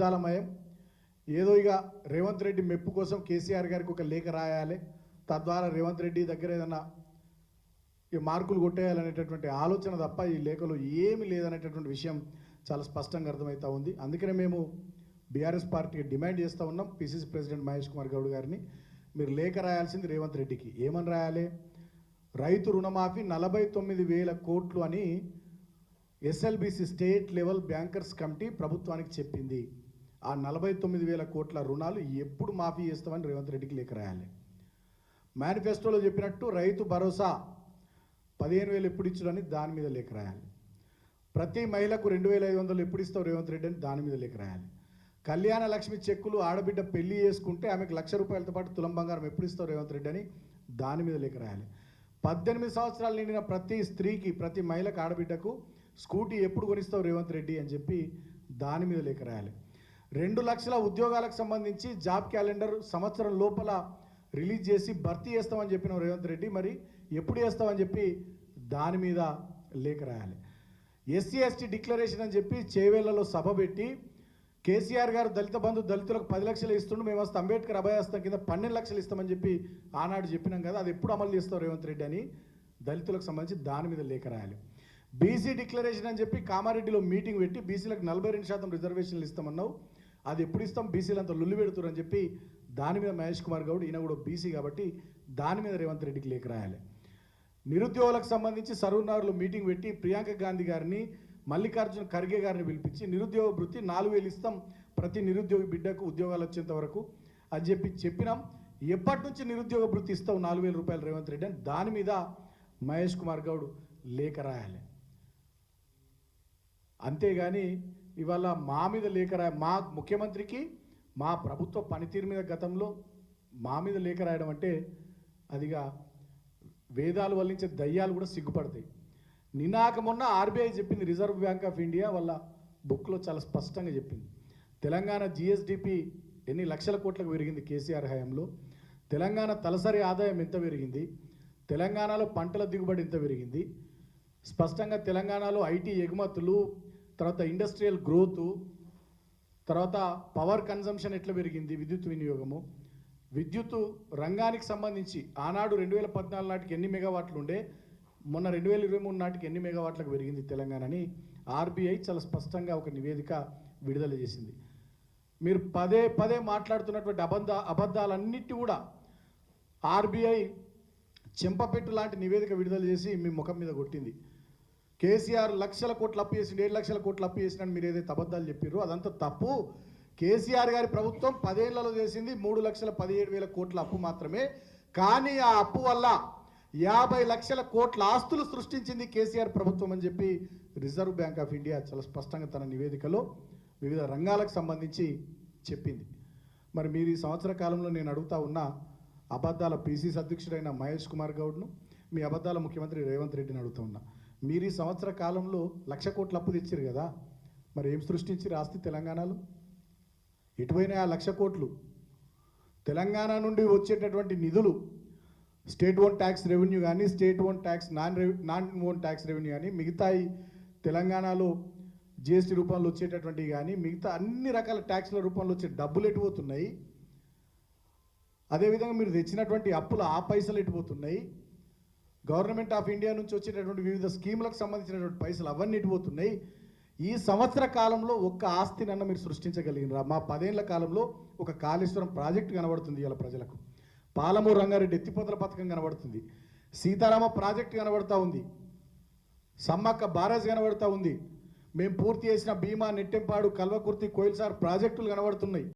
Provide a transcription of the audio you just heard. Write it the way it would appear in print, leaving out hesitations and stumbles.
అబద్ధాలమయం. ఏదో ఇక రేవంత్ రెడ్డి మెప్పు కోసం కేసీఆర్ గారికి ఒక లేఖ రాయాలి, తద్వారా రేవంత్ రెడ్డి దగ్గర ఏదన్నా ఈ మార్కులు కొట్టేయాలనేటటువంటి ఆలోచన తప్ప ఈ లేఖలో ఏమీ లేదనేటటువంటి విషయం చాలా స్పష్టంగా అర్థమవుతా ఉంది. అందుకనే మేము బీఆర్ఎస్ పార్టీకి డిమాండ్ చేస్తూ ఉన్నాం, పిసిసి ప్రెసిడెంట్ మహేష్ కుమార్ గౌడ్ గారిని, మీరు లేఖ రాయాల్సింది రేవంత్ రెడ్డికి. ఏమని రాయాలి? రైతు రుణమాఫీ 49,000 కోట్లు అని SLBC state level bankers committee ప్రభుత్వానికి చెప్పింది. ఆ 49,000 కోట్ల రుణాలు ఎప్పుడు మాఫీ చేస్తామని రేవంత్ రెడ్డికి లేఖ రాయాలి. మేనిఫెస్టోలో చెప్పినట్టు రైతు భరోసా 15,000 ఎప్పుడు ఇచ్చుడని దాని మీద లేఖ రాయాలి. ప్రతి మహిళకు 2,500 ఎప్పుడు ఇస్తావు రేవంత్ రెడ్డి అని దాని మీద లేఖ రాయాలి. కళ్యాణ లక్ష్మి చెక్కులు ఆడబిడ్డ పెళ్లి చేసుకుంటే ఆమెకు ₹1,00,000 పాటు తులం బంగారం ఎప్పుడు ఇస్తావు రేవంత్ రెడ్డి అని దాని మీద లేఖ రాయాలి. 18 సంవత్సరాలు నిండిన ప్రతి స్త్రీకి, ప్రతి మహిళకు, ఆడబిడ్డకు స్కూటీ ఎప్పుడు కొనిస్తావు రేవంత్ రెడ్డి అని చెప్పి దాని మీద లేఖ రాయాలి. 2 లక్షల ఉద్యోగాలకు సంబంధించి జాబ్ క్యాలెండర్ సంవత్సరం లోపల రిలీజ్ చేసి భర్తీ చేస్తామని చెప్పిన రేవంత్ రెడ్డి, మరి ఎప్పుడు చేస్తామని చెప్పి దాని మీద లేఖ రాయాలి. ఎస్సీ ఎస్టీ డిక్లరేషన్ అని చెప్పి చేవేళ్లలో సభ పెట్టి కేసీఆర్ గారు దళిత బంధు దళితులకు 10 లక్షలు ఇస్తుండు, మేము వస్తే అంబేద్కర్ అభయహస్తం కింద 12 లక్షలు ఇస్తామని చెప్పి ఆనాడు చెప్పినాం కదా, అది ఎప్పుడు అమలు చేస్తావు రేవంత్ రెడ్డి అని దళితులకు సంబంధించి దాని మీద లేఖ రాయాలి. బీసీ డిక్లరేషన్ అని చెప్పి కామారెడ్డిలో మీటింగ్ పెట్టి బీసీలకు 42% రిజర్వేషన్లు ఇస్తామన్నావు, అది ఎప్పుడు ఇస్తాం, బీసీలంతా లొల్లి పెడుతురు అని చెప్పి దాని మీద మహేష్ కుమార్ గౌడ్, ఈయన కూడా బీసీ కాబట్టి దాని మీద రేవంత్ రెడ్డికి లేఖ రాయాలి. నిరుద్యోగులకు సంబంధించి సరూర్నగర్లో మీటింగ్ పెట్టి ప్రియాంక గాంధీ గారిని, మల్లికార్జున ఖర్గే గారిని పిలిపించి నిరుద్యోగ వృత్తి 4,000 ఇస్తాం ప్రతి నిరుద్యోగి బిడ్డకు ఉద్యోగాలు వచ్చేంత వరకు అని చెప్పి చెప్పినాం. ఎప్పటి నుంచి నిరుద్యోగ వృత్తి ఇస్తావు ₹4,000 రేవంత్ రెడ్డి అని దాని మీద మహేష్ కుమార్ గౌడ్ లేఖ రాయాలి. అంతేగాని ఇవాళ మా మీద లేఖ మా ముఖ్యమంత్రికి మా ప్రభుత్వ పనితీరు మీద గతంలో మా మీద లేఖ రాయడం అంటే అదిగా వేదాలు వల్లించే దయ్యాలు కూడా సిగ్గుపడతాయి. నినాక మొన్న ఆర్బీఐ చెప్పింది, రిజర్వ్ బ్యాంక్ ఆఫ్ ఇండియా వాళ్ళ బుక్లో చాలా స్పష్టంగా చెప్పింది, తెలంగాణ జిఎస్డిపి ఎన్ని లక్షల కోట్లకు పెరిగింది కేసీఆర్ హయాంలో, తెలంగాణ తలసరి ఆదాయం ఎంత పెరిగింది, తెలంగాణలో పంటల దిగుబడి ఎంత పెరిగింది, స్పష్టంగా తెలంగాణలో ఐటీ ఎగుమతులు, తర్వాత ఇండస్ట్రియల్ గ్రోత్, తర్వాత పవర్ కన్జంప్షన్ ఎట్లా పెరిగింది, విద్యుత్ వినియోగము, విద్యుత్ రంగానికి సంబంధించి ఆనాడు 2014 నాటికి ఎన్ని మెగావాట్లు ఉండే, మొన్న 2023 నాటికి ఎన్ని మెగావాట్లకు పెరిగింది తెలంగాణని ఆర్బీఐ చాలా స్పష్టంగా ఒక నివేదిక విడుదల చేసింది. మీరు పదే పదే మాట్లాడుతున్నటువంటి అబద్ధాలన్నిటి కూడా ఆర్బీఐ చెంపపెట్టు లాంటి నివేదిక విడుదల చేసి మీ ముఖం మీద కొట్టింది. కేసీఆర్ లక్షల కోట్లు అప్పు చేసిండు, 7 లక్షల కోట్లు అప్పు చేసినని మీరు ఏదైతే అబద్ధాలు చెప్పారో అదంతా తప్పు. కేసీఆర్ గారి ప్రభుత్వం 10 ఏళ్లలో చేసింది 3,17,000 కోట్ల అప్పు మాత్రమే. కానీ ఆ అప్పు వల్ల 50 లక్షల కోట్ల ఆస్తులు సృష్టించింది కేసీఆర్ ప్రభుత్వం అని చెప్పి రిజర్వ్ బ్యాంక్ ఆఫ్ ఇండియా చాలా స్పష్టంగా తన నివేదికలో వివిధ రంగాలకు సంబంధించి చెప్పింది. మరి మీరు ఈ సంవత్సర కాలంలో నేను అడుగుతా ఉన్న అబద్ధాల పిసిసి అధ్యక్షుడైన మహేష్ కుమార్ గౌడ్ను, మీ అబద్ధాల ముఖ్యమంత్రి రేవంత్ రెడ్డిని అడుగుతా ఉన్నా, మీరు ఈ సంవత్సర కాలంలో 1,00,000 కోట్ల అప్పు తెచ్చారు కదా, మరి ఏం సృష్టించి ఆస్తి తెలంగాణలో ఎటువైనా ఆ 1,00,000 కోట్లు తెలంగాణ నుండి వచ్చేటటువంటి నిధులు స్టేట్ ఓన్ ట్యాక్స్ రెవెన్యూ కానీ, state own tax non own tax revenue కానీ, మిగతా తెలంగాణలో జిఎస్టీ రూపంలో వచ్చేటటువంటివి కానీ, మిగతా అన్ని రకాల ట్యాక్స్ల రూపంలో వచ్చే డబ్బులు ఎటుపోతున్నాయి, అదేవిధంగా మీరు తెచ్చినటువంటి అప్పులు ఆ పైసలు ఎటుపోతున్నాయి, గవర్నమెంట్ ఆఫ్ ఇండియా నుంచి వచ్చేటటువంటి వివిధ స్కీములకు సంబంధించినటువంటి పైసలు అవన్నీ ఎటుపోతున్నాయి. ఈ సంవత్సర కాలంలో ఒక్క ఆస్తినన్న మీరు సృష్టించగలిగినరా? మా 10 ఏళ్ల కాలంలో ఒక కాళేశ్వరం ప్రాజెక్టు కనబడుతుంది ఇలా ప్రజలకు, పాలమూరు రంగారెడ్డి ఎత్తిపోతల పథకం కనబడుతుంది, సీతారామ ప్రాజెక్టు కనబడతా ఉంది, సమ్మక్క బారాజ్ కనబడతా ఉంది, మేము పూర్తి చేసిన భీమా, నెట్టెంపాడు, కల్వకుర్తి, కోయిల్సార్ ప్రాజెక్టులు కనబడుతున్నాయి.